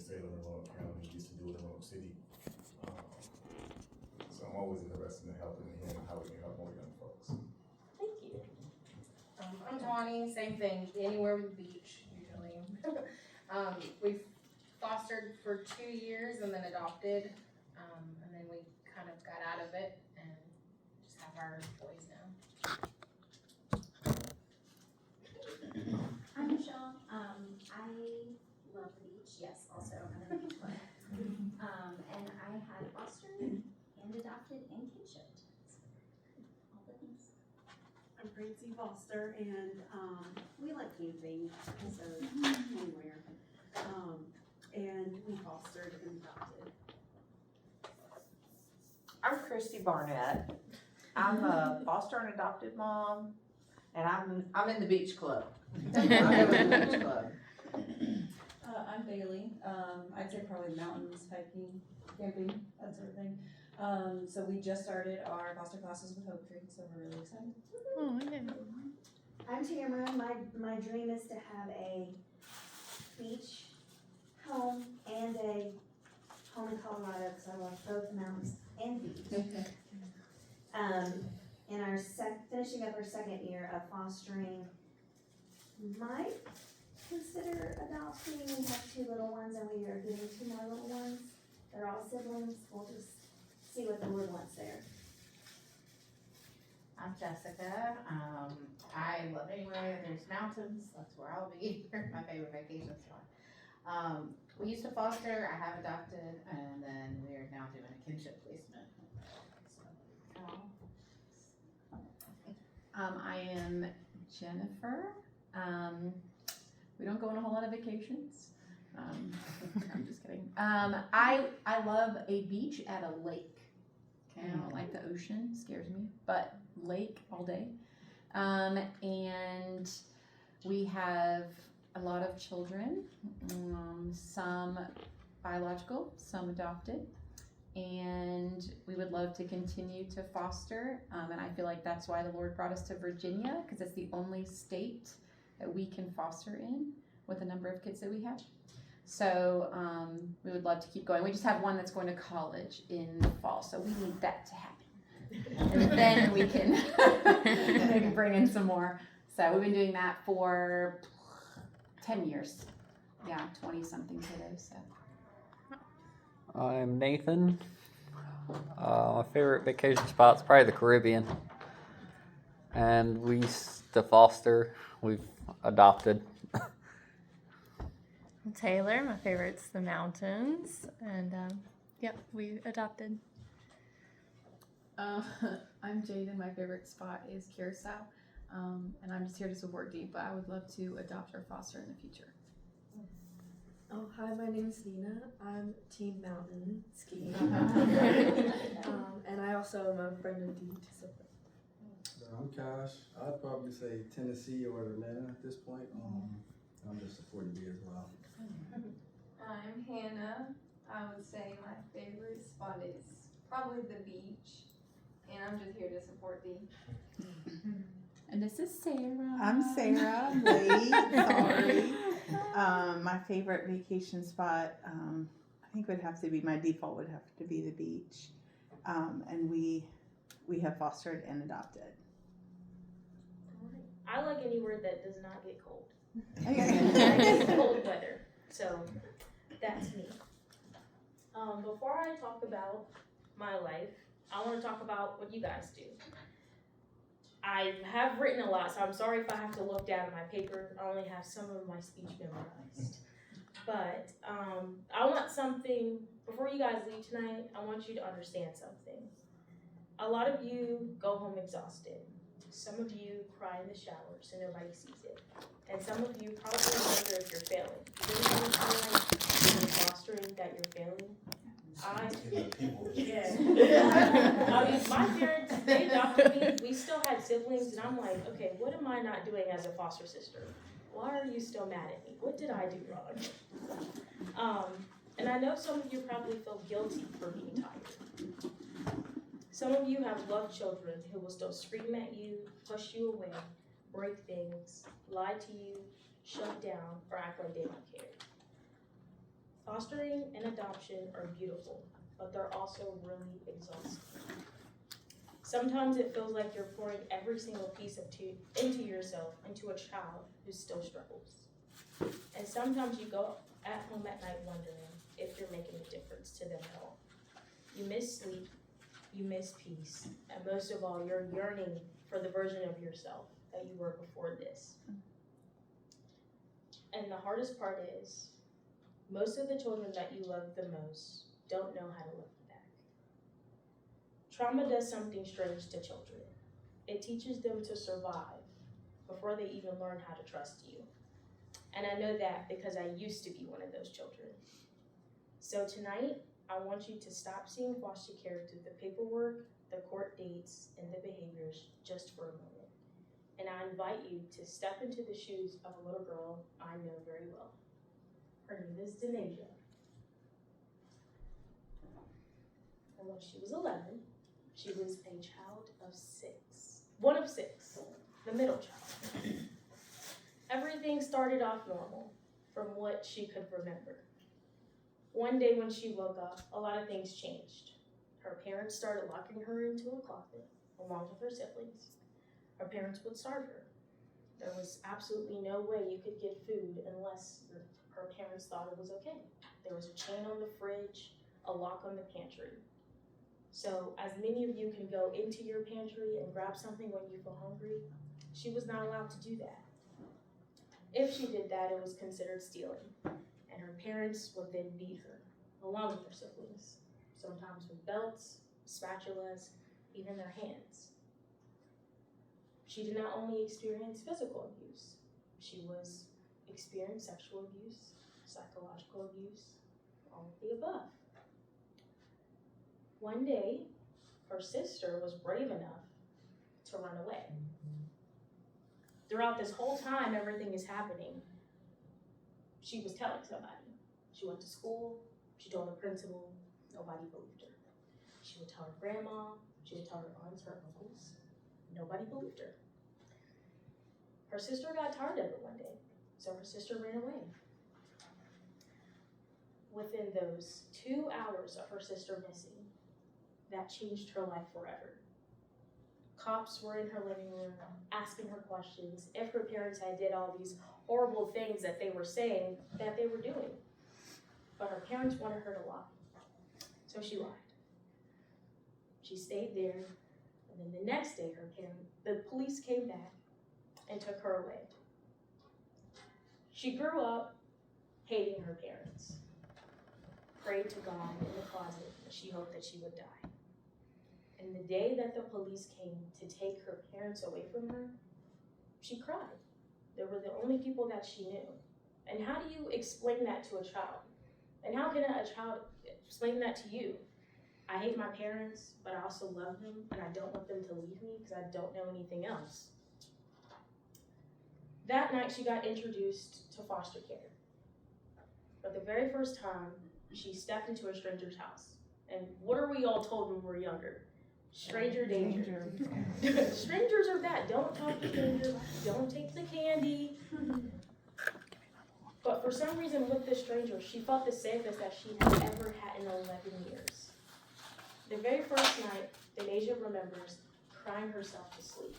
state of Roanoke County, used to do it in Roanoke City. So I'm always interested in helping and hearing how we can help more young folks. Thank you. I'm Tawny, same thing, anywhere with the beach, usually. We've fostered for 2 years and then adopted, and then we kind of got out of it and just have our boys now. I'm Michelle. I love the beach. Yes, also I'm in the beach club. And I had fostered and adopted and kinshiped. All the things. I'm Francie Foster, and we like camping, so anywhere. And we fostered and adopted. I'm Christy Barnett. I'm a foster and adopted mom, and I'm in the beach club. I go in the beach club. I'm Bailey. I'd say probably mountains, hiking, camping, that sort of thing. So we just started our foster classes with Hope Tree, so we're really excited. Oh, yeah. I'm Tamara. My dream is to have a beach home and a home in Colorado because I love both mountains and beach. In our finishing up our second year of fostering, might consider adopting. We have 2 little ones and we are getting 2 more little ones. They're all siblings. We'll just see what the Lord wants there. I'm Jessica. I love anywhere there's mountains. That's where I'll be. My favorite vacation spot. We used to foster. I have adopted, and then we are now doing a kinship placement. I am Jennifer. We don't go on a whole lot of vacations. I'm just kidding. I love a beach at a lake. Okay, I don't like the ocean, scares me, but lake all day. And we have a lot of children, some biological, some adopted, and we would love to continue to foster. And I feel like that's why the Lord brought us to Virginia, because it's the only state that we can foster in with the number of kids that we have. So we would love to keep going. We just have one that's going to college in the fall, so we need that to happen. And then we can maybe bring in some more. So we've been doing that for 10 years. Yeah, 20-something kiddos. So. I'm Nathan. My favorite vacation spot's probably the Caribbean. And we used to foster. We've adopted. Taylor, my favorite's the mountains, and yep, we adopted. I'm Jaden. My favorite spot is Curacao, and I'm just here to support Dee, but I would love to adopt or foster in the future. Oh, hi, my name is Nina. I'm Team Mountain Skiing. And I also am a friend of Dee to support. I'm Cash. I'd probably say Tennessee or Atlanta at this point. I'm just supporting Dee as well. I'm Hannah. I would say my favorite spot is probably the beach, and I'm just here to support Dee. And this is Sarah. I'm Sarah. I'm late. Sorry. My favorite vacation spot, I think would have to be, my default would have to be the beach. And we have fostered and adopted. I like anywhere that does not get cold. Okay. I like cold weather, so that's me. Before I talk about my life, I want to talk about what you guys do. I have written a lot, so I'm sorry if I have to look down at my paper. I only have some of my speech memorized. But I want something, before you guys leave tonight, I want you to understand something. A lot of you go home exhausted. Some of you cry in the shower so nobody sees it. And some of you probably wonder if you're failing. Do you ever feel like when you're fostering that you're failing? I mean, my parents, they adopted me. We still had siblings, and I'm like, okay, what am I not doing as a foster sister? Why are you still mad at me? What did I do wrong? And I know some of you probably feel guilty for being tired. Some of you have loved children who will still scream at you, push you away, break things, lie to you, shut down, or act like they don't care. Fostering and adoption are beautiful, but they're also really exhausting. Sometimes it feels like you're pouring every single piece into yourself into a child who still struggles. And sometimes you go at home at night wondering if you're making a difference to them at all. You miss sleep, you miss peace, and most of all, you're yearning for the version of yourself that you were before this. And the hardest part is, most of the children that you love the most don't know how to love you back. Trauma does something strange to children. It teaches them to survive before they even learn how to trust you. And I know that because I used to be one of those children. So tonight, I want you to stop seeing foster care through the paperwork, the court dates, and the behaviors just for a moment. And I invite you to step into the shoes of a little girl I know very well. Her name is Denasia. And when she was 11, she was a child of 6. One of 6, the middle child. Everything started off normal from what she could remember. One day when she woke up, a lot of things changed. Her parents started locking her into a closet, along with her siblings. Her parents would starve her. There was absolutely no way you could get food unless her parents thought it was okay. There was a chain on the fridge, a lock on the pantry. So as many of you can go into your pantry and grab something when you feel hungry, she was not allowed to do that. If she did that, it was considered stealing. And her parents would then beat her, along with her siblings, sometimes with belts, spatulas, even their hands. She did not only experience physical abuse, she experienced sexual abuse, psychological abuse, all of the above. One day, her sister was brave enough to run away. Throughout this whole time everything is happening, she was telling somebody. She went to school, she told her principal, nobody believed her. She would tell her grandma, she would tell her aunts, her uncles, nobody believed her. Her sister got tired of it one day, so her sister ran away. Within those 2 hours of her sister missing, that changed her life forever. Cops were in her living room asking her questions if her parents had did all these horrible things that they were saying that they were doing. But her parents wanted her to lie, so she lied. She stayed there, and then the next day the police came back and took her away. She grew up hating her parents, prayed to God in the closet that she hoped that she would die. And the day that the police came to take her parents away from her, she cried. They were the only people that she knew. And how do you explain that to a child? And how can a child explain that to you? I hate my parents, but I also love them, and I don't want them to leave me because I don't know anything else. That night, she got introduced to foster care. For the very first time, she stepped into a stranger's house. And what are we all told when we're younger? Stranger danger. Strangers are bad. Don't talk to strangers. Don't take the candy. But for some reason with this stranger, she felt the safest that she had ever had in 11 years. The very first night, Denasia remembers crying herself to sleep.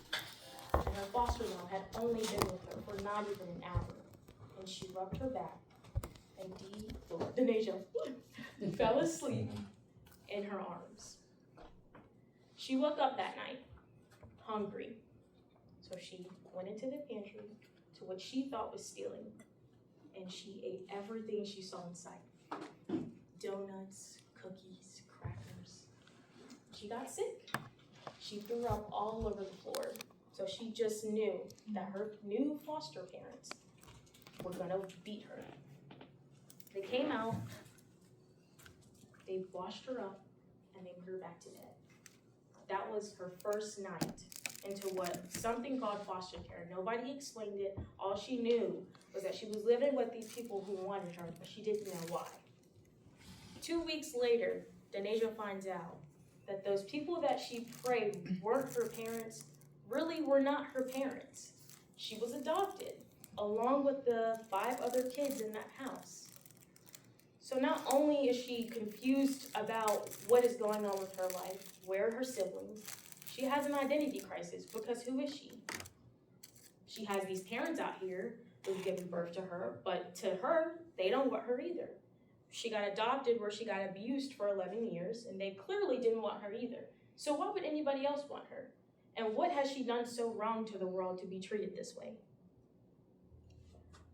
And her foster mom had only been with her for not even an hour. And she rubbed her back, and Denasia fell asleep in her arms. She woke up that night, hungry. So she went into the pantry, to what she thought was stealing, and she ate everything she saw in sight. Donuts, cookies, crackers. She got sick. She threw up all over the floor. So she just knew that her new foster parents were gonna beat her. They came out, they washed her up, and they put her back to bed. That was her first night into something called foster care. Nobody explained it. All she knew was that she was living with these people who wanted her, but she didn't know why. 2 weeks later, Denasia finds out that those people that she prayed weren't her parents really were not her parents. She was adopted, along with the 5 other kids in that house. So not only is she confused about what is going on with her life, where are her siblings, she has an identity crisis because who is she? She has these parents out here who've given birth to her, but to her, they don't want her either. She got adopted where she got abused for 11 years, and they clearly didn't want her either. So why would anybody else want her? And what has she done so wrong to the world to be treated this way?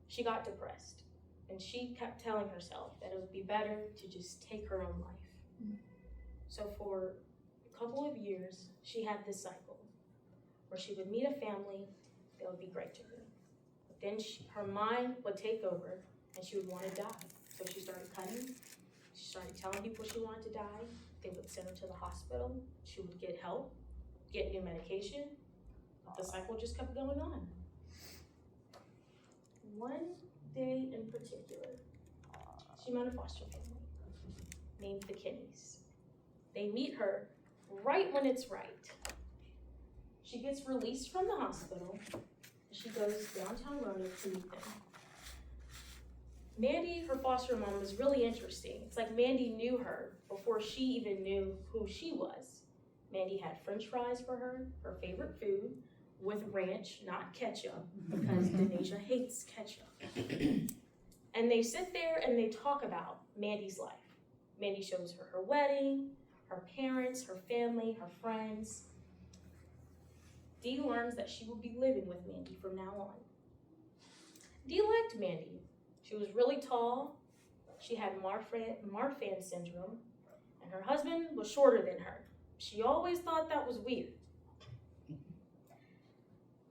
She got depressed, and she kept telling herself that it would be better to just take her own life. So for a couple of years, she had this cycle where she would meet a family that would be great to her. But then her mind would take over, and she would want to die. So she started cutting. She started telling people she wanted to die. They would send her to the hospital. She would get help, get new medication. The cycle just kept going on. One day in particular, she met a foster family named the Kinneys. They meet her right when it's right. She gets released from the hospital. She goes downtown Roanoke to meet them. Mandy, her foster mom, was really interesting. It's like Mandy knew her before she even knew who she was. Mandy had French fries for her favorite food, with ranch, not ketchup, because Denasia hates ketchup. And they sit there and they talk about Mandy's life. Mandy shows her her wedding, her parents, her family, her friends. Dee learns that she will be living with Mandy from now on. Dee liked Mandy. She was really tall, she had Marfan syndrome, and her husband was shorter than her. She always thought that was weird.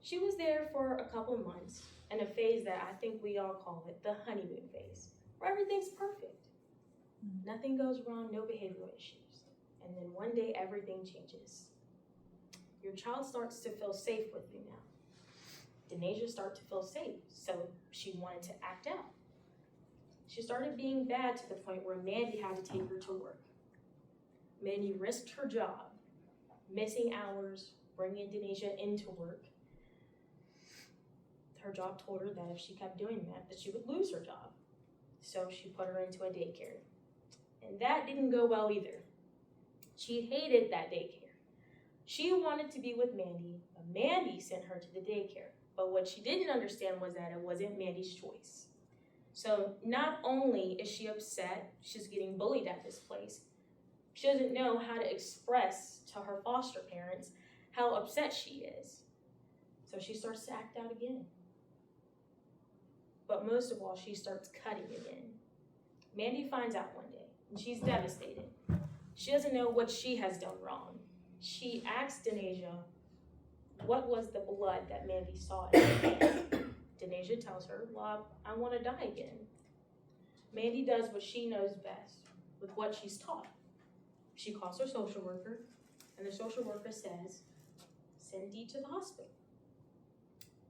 She was there for a couple of months in a phase that I think we all call it the honeymoon phase, where everything's perfect. Nothing goes wrong, no behavioral issues. And then one day everything changes. Your child starts to feel safe with you now. Denasia started to feel safe, so she wanted to act out. She started being bad to the point where Mandy had to take her to work. Mandy risked her job, missing hours, bringing Denasia into work. Her job told her that if she kept doing that she would lose her job. So she put her into a daycare. And that didn't go well either. She hated that daycare. She wanted to be with Mandy, but Mandy sent her to the daycare. But what she didn't understand was that it wasn't Mandy's choice. So not only is she upset, she's getting bullied at this place, she doesn't know how to express to her foster parents how upset she is. So she starts to act out again. But most of all, she starts cutting again. Mandy finds out one day, and she's devastated. She doesn't know what she has done wrong. She asks Denasia, what was the blood that Mandy saw in her face? Denasia tells her, well, I want to die again. Mandy does what she knows best with what she's taught. She calls her social worker, and the social worker says, send Dee to the hospital.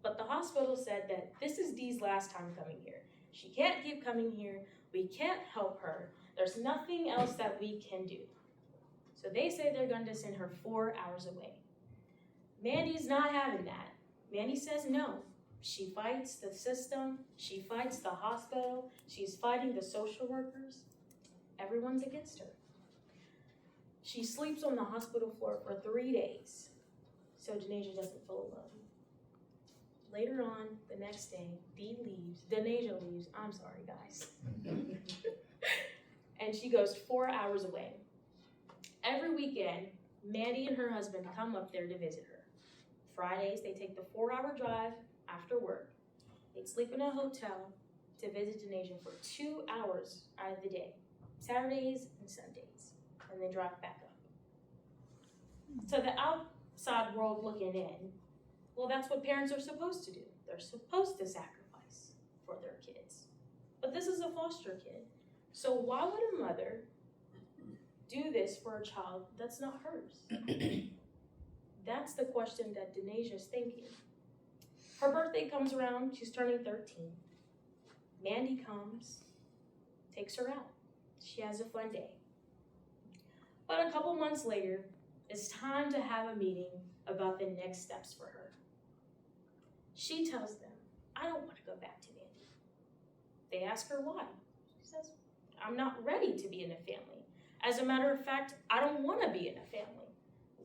But the hospital said that this is Dee's last time coming here. She can't keep coming here. We can't help her. There's nothing else that we can do. So they say they're going to send her 4 hours away. Mandy's not having that. Mandy says no. She fights the system. She fights the hospital. She's fighting the social workers. Everyone's against her. She sleeps on the hospital floor for 3 days, so Denasia doesn't feel alone. Later on, the next day, Denasia leaves, I'm sorry guys. And she goes 4 hours away. Every weekend, Mandy and her husband come up there to visit her. Fridays, they take the 4-hour drive after work. They'd sleep in a hotel to visit Denasia for 2 hours out of the day, Saturdays and Sundays, and then drive back up. So the outside world looking in, well, that's what parents are supposed to do. They're supposed to sacrifice for their kids. But this is a foster kid. So why would a mother do this for a child that's not hers? That's the question that Denasia's thinking. Her birthday comes around, she's turning 13. Mandy comes, takes her out. She has a fun day. But a couple months later, it's time to have a meeting about the next steps for her. She tells them, I don't want to go back to Mandy. They ask her why. She says, I'm not ready to be in a family. As a matter of fact, I don't want to be in a family.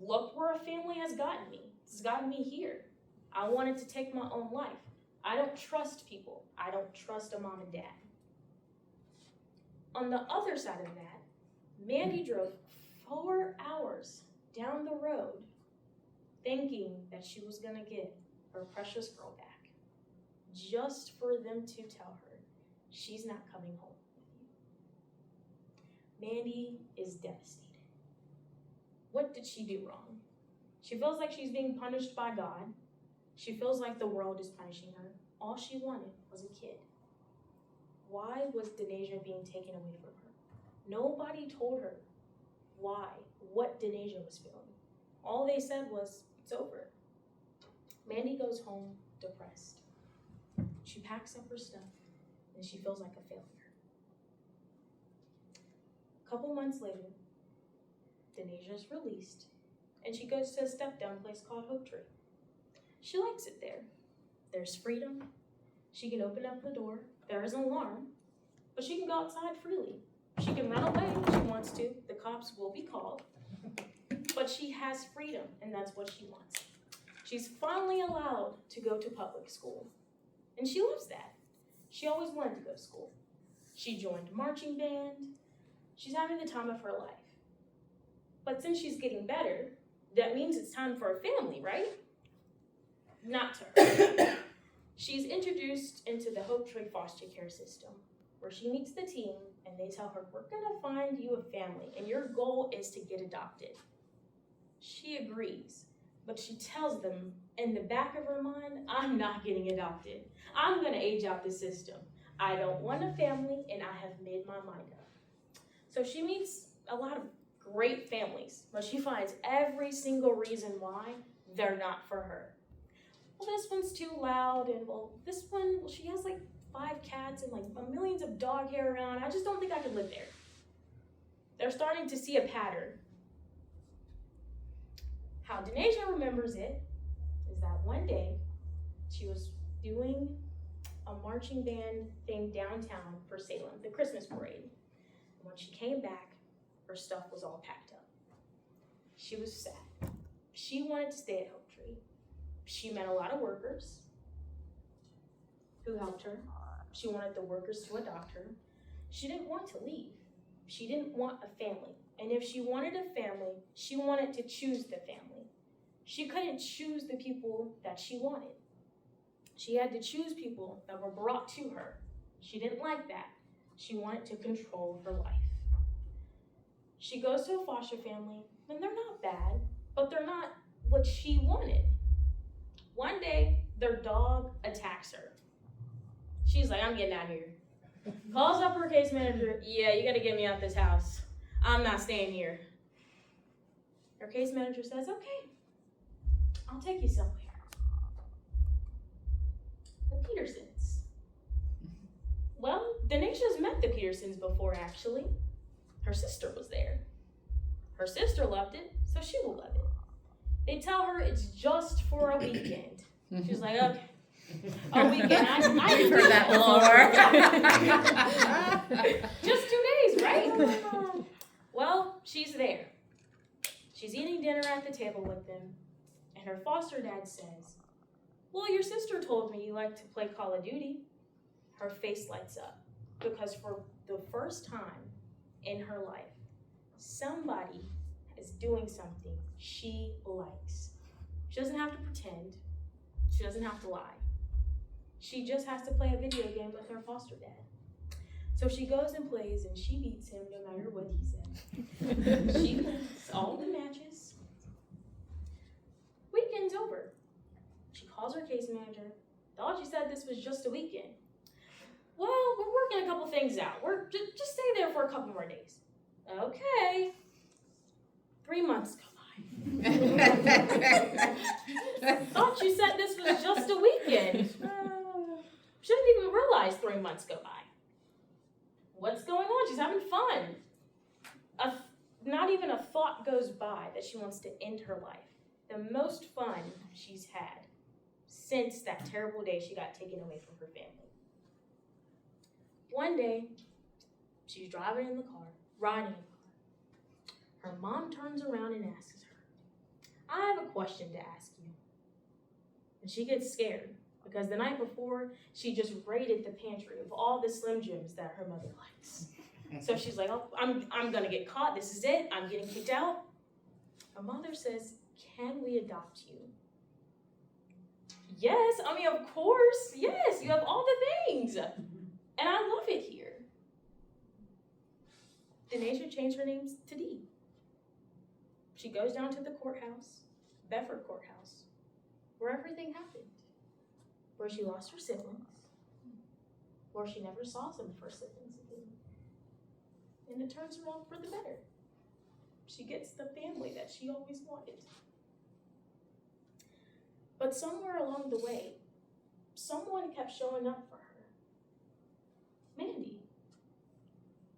Look where a family has gotten me. It's gotten me here. I wanted to take my own life. I don't trust people. I don't trust a mom and dad. On the other side of that, Mandy drove 4 hours down the road thinking that she was gonna get her precious girl back, just for them to tell her she's not coming home with you. Mandy is devastated. What did she do wrong? She feels like she's being punished by God. She feels like the world is punishing her. All she wanted was a kid. Why was Denasia being taken away from her? Nobody told her why, what Denasia was feeling. All they said was, it's over. Mandy goes home depressed. She packs up her stuff and she feels like a failure. A couple months later, Denasia is released and she goes to a step-down place called Hope Tree. She likes it there. There's freedom. She can open up the door. There is an alarm, but she can go outside freely. She can run away if she wants to. The cops will be called, but she has freedom, and that's what she wants. She's finally allowed to go to public school, and she loves that. She always wanted to go to school. She joined marching band. She's having the time of her life. But since she's getting better, that means it's time for a family, right? Not to her. She's introduced into the Hope Tree foster care system, where she meets the team and they tell her, we're gonna find you a family and your goal is to get adopted. She agrees, but she tells them in the back of her mind, I'm not getting adopted. I'm gonna age out the system. I don't want a family and I have made my mind up. So she meets a lot of great families, but she finds every single reason why they're not for her. Well, this one's too loud, and this one, she has like 5 cats and like millions of dog hair around. I just don't think I could live there. They're starting to see a pattern. How Denasia remembers it is that one day she was doing a marching band thing downtown for Salem, the Christmas parade. And when she came back, her stuff was all packed up. She was sad. She wanted to stay at Hope Tree. She met a lot of workers who helped her. She wanted the workers to adopt her. She didn't want to leave. She didn't want a family. And if she wanted a family, she wanted to choose the family. She couldn't choose the people that she wanted. She had to choose people that were brought to her. She didn't like that. She wanted to control her life. She goes to a foster family, and they're not bad, but they're not what she wanted. One day, their dog attacks her. She's like, I'm getting out of here. Calls up her case manager, yeah, you gotta get me out this house. I'm not staying here. Her case manager says, okay, I'll take you somewhere. The Petersons. Well, Denasia's met the Petersons before, actually. Her sister was there. Her sister loved it, so she will love it. They tell her it's just for a weekend. She's like, okay. A weekend. I've heard that before. Just 2 days, right? Well, she's there. She's eating dinner at the table with them, and her foster dad says, well, your sister told me you like to play Call of Duty. Her face lights up, because for the first time in her life, somebody is doing something she likes. She doesn't have to pretend. She doesn't have to lie. She just has to play a video game with her foster dad. So she goes and plays, and she beats him no matter what he said. She wins all the matches. Weekend's over. She calls her case manager. Thought she said this was just a weekend. Well, we're working a couple things out. We're just stay there for a couple more days. Okay. 3 months go by. Thought you said this was just a weekend. Shouldn't even realize 3 months go by. What's going on? She's having fun. Not even a thought goes by that she wants to end her life. The most fun she's had since that terrible day she got taken away from her family. One day, She's driving in the car, riding in the car. Her mom turns around and asks her, I have a question to ask you. And she gets scared because the night before, she just raided the pantry of all the Slim Jims that her mother likes. So she's like, oh, I'm gonna get caught. This is it. I'm getting kicked out. Her mother says, can we adopt you? Yes, I mean, of course. Yes, you have all the things. And I love it here. Denasia changed her name to Dee. She goes down to the courthouse, Bedford Courthouse, where everything happened. Where she lost her siblings, where she never saw some of her siblings again. And it turns around for the better. She gets the family that she always wanted. But somewhere along the way, someone kept showing up for her. Mandy.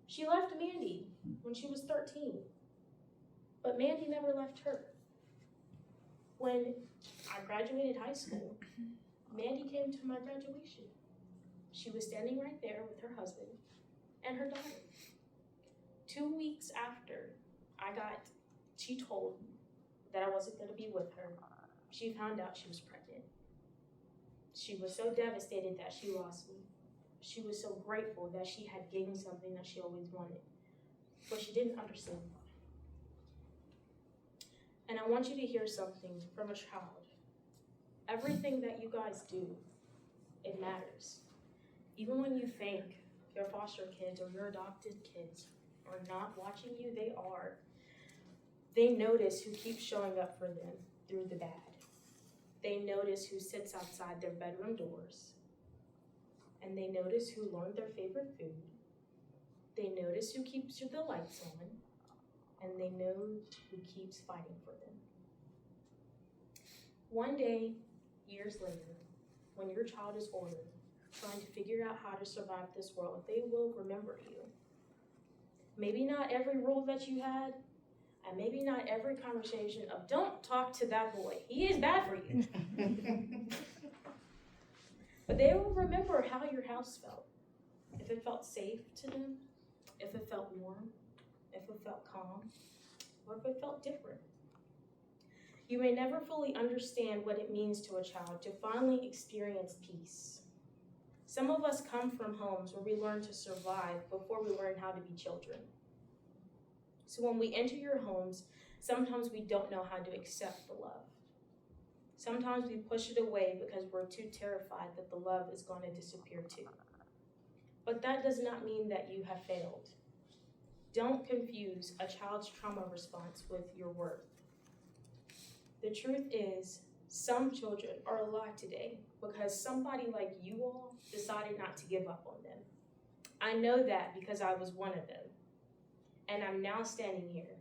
She left Mandy when she was 13. But Mandy never left her. When I graduated high school, Mandy came to my graduation. She was standing right there with her husband and her daughter. 2 weeks after she told me that I wasn't going to be with her, she found out she was pregnant. She was so devastated that she lost me. She was so grateful that she had gained something that she always wanted, but she didn't understand why. And I want you to hear something from a child. Everything that you guys do, it matters. Even when you think your foster kids or your adopted kids are not watching you, they are. They notice who keeps showing up for them through the bad. They notice who sits outside their bedroom doors. And they notice who learned their favorite food. They notice who keeps the lights on. And they know who keeps fighting for them. One day, years later, when your child is older, trying to figure out how to survive this world, they will remember you. Maybe not every rule that you had, and maybe not every conversation of don't talk to that boy. He is bad for you. But they will remember how your house felt. If it felt safe to them, if it felt warm, if it felt calm, or if it felt different. You may never fully understand what it means to a child to finally experience peace. Some of us come from homes where we learn to survive before we learn how to be children. So when we enter your homes, sometimes we don't know how to accept the love. Sometimes we push it away because we're too terrified that the love is going to disappear too. But that does not mean that you have failed. Don't confuse a child's trauma response with your worth. The truth is, some children are alive today because somebody like you all decided not to give up on them. I know that because I was one of them. And I'm now standing here,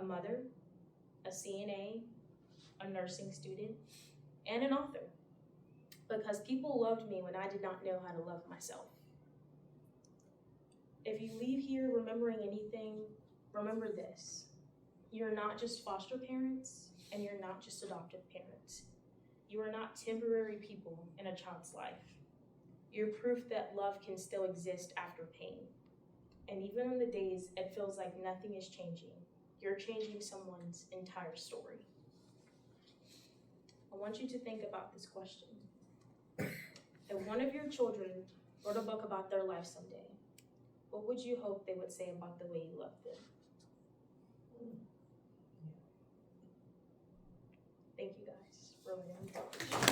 a mother, a CNA, a nursing student, and an author. Because people loved me when I did not know how to love myself. If you leave here remembering anything, remember this. You're not just foster parents, and you're not just adoptive parents. You are not temporary people in a child's life. You're proof that love can still exist after pain. And even on the days it feels like nothing is changing, you're changing someone's entire story. I want you to think about this question. If one of your children wrote a book about their life someday, what would you hope they would say about the way you loved them? Thank you guys. Really, I'm